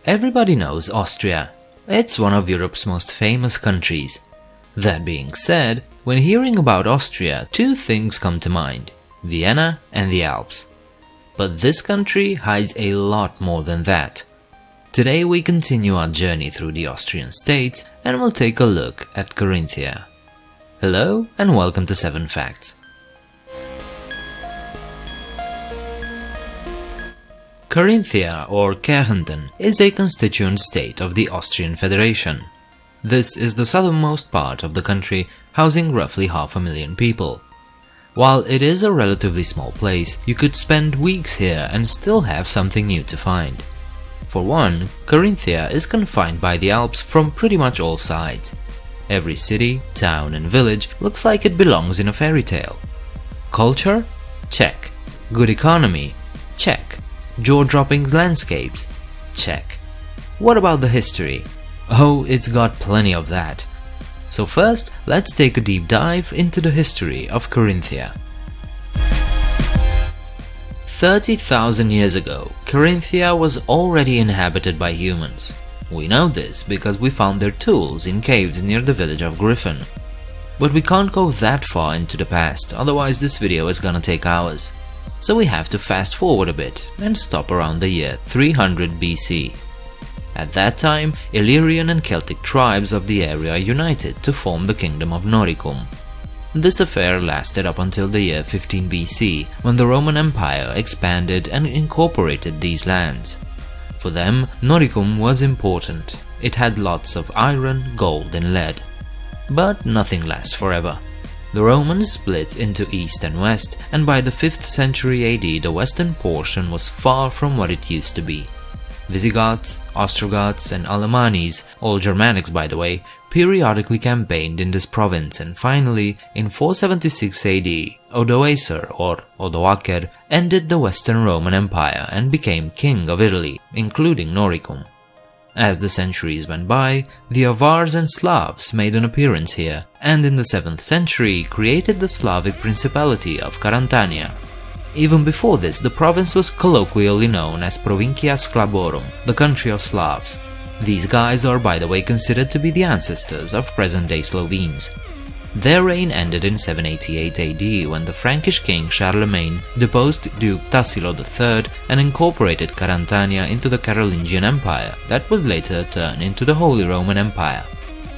Everybody knows Austria. It's one of Europe's most famous countries. That being said, when hearing about Austria, two things come to mind: Vienna and the Alps. But this country hides a lot more than that. Today we continue our journey through the Austrian states and we'll take a look at Carinthia. Hello and welcome to 7 Facts. Carinthia, or Kärnten, is a constituent state of the Austrian Federation. This is the southernmost part of the country, housing roughly 500,000 people. While it is a relatively small place, you could spend weeks here and still have something new to find. For one, Carinthia is confined by the Alps from pretty much all sides. Every city, town and village looks like it belongs in a fairy tale. Culture? Check. Good economy? Check. Jaw-dropping landscapes? Check. What about the history? Oh, it's got plenty of that. So first, let's take a deep dive into the history of Carinthia. 30,000 years ago, Carinthia was already inhabited by humans. We know this because we found their tools in caves near the village of Griffin. But we can't go that far into the past, otherwise this video is gonna take hours. So we have to fast forward a bit and stop around the year 300 BC. At that time, Illyrian and Celtic tribes of the area united to form the Kingdom of Noricum. This affair lasted up until the year 15 BC, when the Roman Empire expanded and incorporated these lands. For them, Noricum was important. It had lots of iron, gold and lead. But nothing lasts forever. The Romans split into East and West, and by the 5th century AD the western portion was far from what it used to be. Visigoths, Ostrogoths and Alemannis, all Germanics by the way, periodically campaigned in this province, and finally, in 476 AD, Odoacer or Odoacer ended the Western Roman Empire and became king of Italy, including Noricum. As the centuries went by, the Avars and Slavs made an appearance here, and in the 7th century created the Slavic Principality of Carinthia. Even before this, the province was colloquially known as Provincia Sclaborum, the country of Slavs. These guys are by the way considered to be the ancestors of present-day Slovenes. Their reign ended in 788 AD when the Frankish king Charlemagne deposed Duke Tassilo III and incorporated Carinthia into the Carolingian Empire that would later turn into the Holy Roman Empire.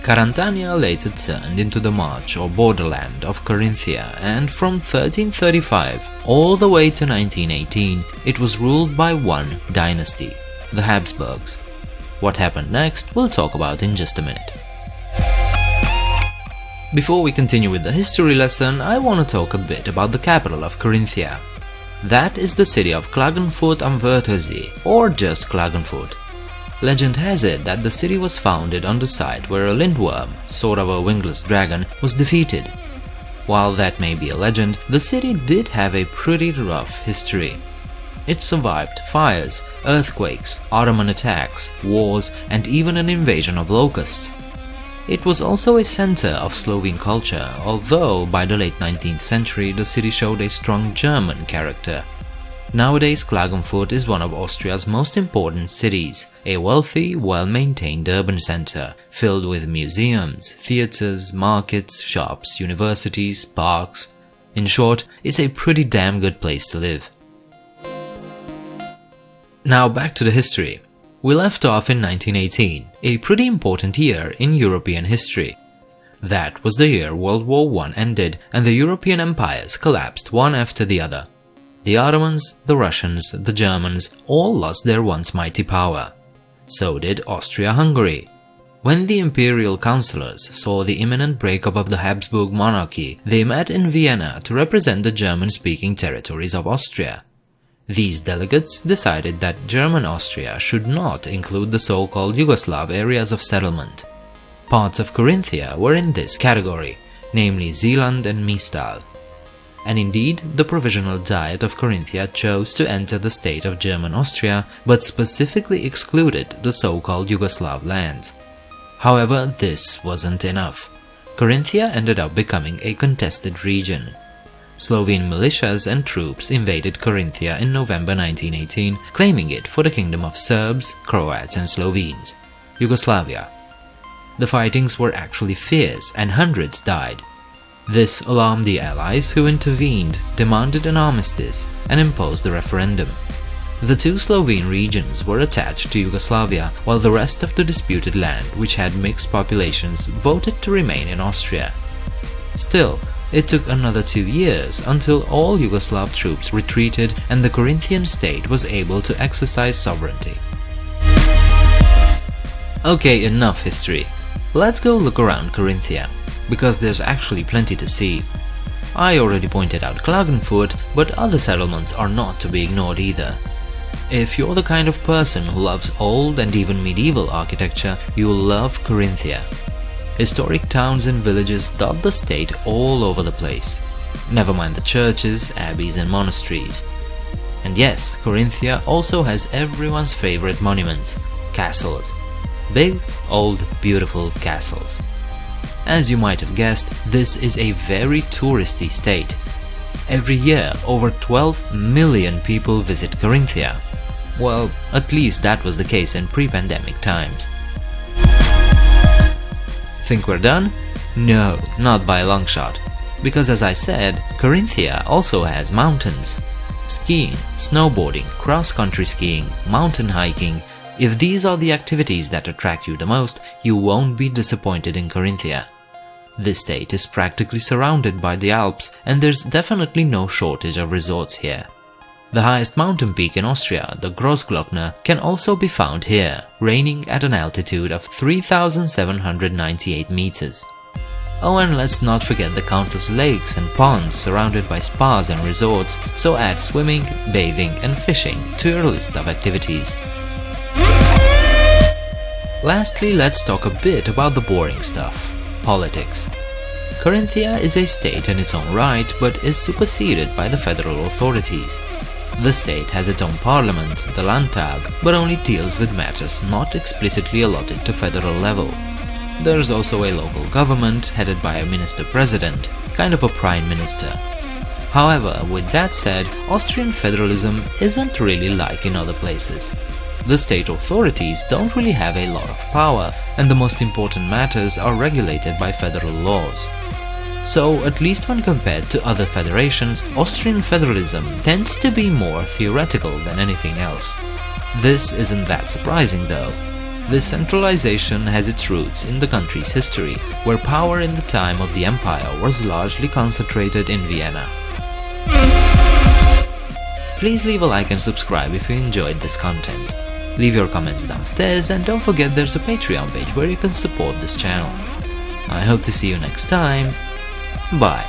Carinthia later turned into the March or borderland of Carinthia, and from 1335 all the way to 1918 it was ruled by one dynasty, the Habsburgs. What happened next we'll talk about in just a minute. Before we continue with the history lesson, I want to talk a bit about the capital of Carinthia. That is the city of Klagenfurt am Wörthersee, or just Klagenfurt. Legend has it that the city was founded on the site where a lindworm, sort of a wingless dragon, was defeated. While that may be a legend, the city did have a pretty rough history. It survived fires, earthquakes, Ottoman attacks, wars, and even an invasion of locusts. It was also a center of Slovene culture, although by the late 19th century the city showed a strong German character. Nowadays Klagenfurt is one of Austria's most important cities, a wealthy, well-maintained urban center, filled with museums, theaters, markets, shops, universities, parks. In short, it's a pretty damn good place to live. Now back to the history. We left off in 1918, a pretty important year in European history. That was the year World War I ended and the European empires collapsed one after the other. The Ottomans, the Russians, the Germans all lost their once mighty power. So did Austria-Hungary. When the imperial councillors saw the imminent breakup of the Habsburg monarchy, they met in Vienna to represent the German-speaking territories of Austria. These delegates decided that German-Austria should not include the so-called Yugoslav areas of settlement. Parts of Carinthia were in this category, namely Zeeland and Mistal. And indeed, the Provisional Diet of Carinthia chose to enter the state of German-Austria, but specifically excluded the so-called Yugoslav lands. However, this wasn't enough. Carinthia ended up becoming a contested region. Slovene militias and troops invaded Carinthia in November 1918, claiming it for the Kingdom of Serbs, Croats and Slovenes, Yugoslavia. The fightings were actually fierce and hundreds died. This alarmed the Allies, who intervened, demanded an armistice and imposed a referendum. The two Slovene regions were attached to Yugoslavia, while the rest of the disputed land, which had mixed populations, voted to remain in Austria. Still, it took another 2 years until all Yugoslav troops retreated and the Carinthian state was able to exercise sovereignty. Okay, enough history. Let's go look around Carinthia, because there's actually plenty to see. I already pointed out Klagenfurt, but other settlements are not to be ignored either. If you're the kind of person who loves old and even medieval architecture, you'll love Carinthia. Historic towns and villages dot the state all over the place. Never mind the churches, abbeys and monasteries. And yes, Carinthia also has everyone's favorite monuments, castles. Big, old, beautiful castles. As you might have guessed, this is a very touristy state. Every year, over 12 million people visit Carinthia. Well, at least that was the case in pre-pandemic times. Think we're done? No, not by a long shot. Because as I said, Carinthia also has mountains. Skiing, snowboarding, cross-country skiing, mountain hiking. If these are the activities that attract you the most, you won't be disappointed in Carinthia. This state is practically surrounded by the Alps, and there's definitely no shortage of resorts here. The highest mountain peak in Austria, the Großglockner, can also be found here, reigning at an altitude of 3,798 meters. Oh, and let's not forget the countless lakes and ponds surrounded by spas and resorts, so add swimming, bathing and fishing to your list of activities. Lastly, let's talk a bit about the boring stuff, politics. Carinthia is a state in its own right, but is superseded by the federal authorities. The state has its own parliament, the Landtag, but only deals with matters not explicitly allotted to federal level. There's also a local government headed by a minister-president, kind of a prime minister. However, with that said, Austrian federalism isn't really like in other places. The state authorities don't really have a lot of power, and the most important matters are regulated by federal laws. So, at least when compared to other federations, Austrian federalism tends to be more theoretical than anything else. This isn't that surprising though. This centralization has its roots in the country's history, where power in the time of the empire was largely concentrated in Vienna. Please leave a like and subscribe if you enjoyed this content. Leave your comments downstairs and don't forget there's a Patreon page where you can support this channel. I hope to see you next time. Bye.